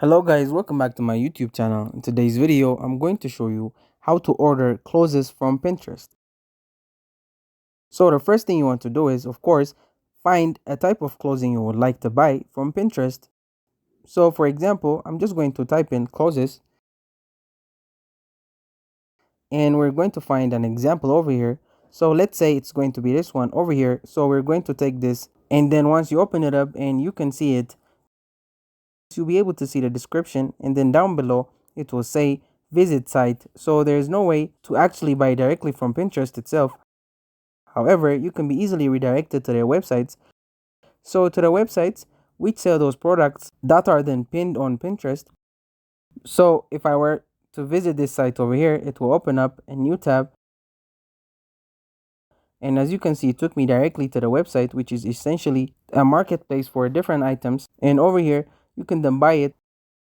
Hello guys, welcome back to my YouTube channel. In today's video, I'm going to show you how to order clothes from Pinterest. So the first thing you want to do is, of course, find a type of clothing you would like to buy from Pinterest. So for example, I'm just going to type in clothes and we're going to find an example over here. So let's say it's going to be this one over here. So we're going to take this, and then once you open it up and you can see it, you'll be able to see the description, and then down below it will say visit site. So there's no way to actually buy directly from Pinterest itself. However, you can be easily redirected to their websites. So to the websites which sell those products that are then pinned on Pinterest. So if I were to visit this site over here, it will open up a new tab, and as you can see, it took me directly to the website, which is essentially a marketplace for different items. And over here you can then buy it.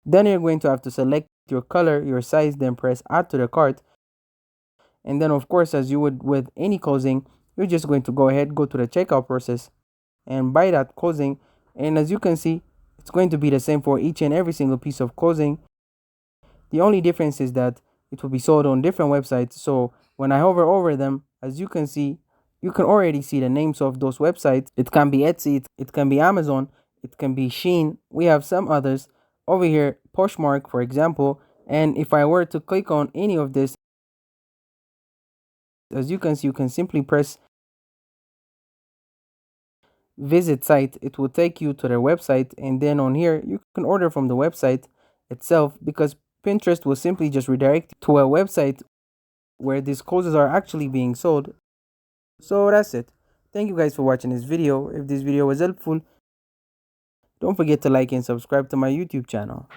Then you're going to have to select your color, your size, then press add to the cart. And then of course, as you would with any clothing, you're just going to go ahead, go to the checkout process and buy that clothing. And as you can see, it's going to be the same for each and every single piece of clothing. The only difference is that it will be sold on different websites. So when I hover over them, as you can see, you can already see the names of those websites. It can be Etsy, it can be Amazon, it can be Shein. We have some others over here, Poshmark, for example. And if I were to click on any of this, as you can see, you can simply press visit site. It will take you to their website, and then on here you can order from the website itself, because Pinterest will simply just redirect to a website where these clothes are actually being sold. So that's it. Thank you guys for watching this video. If this video was helpful, don't forget to like and subscribe to my YouTube channel.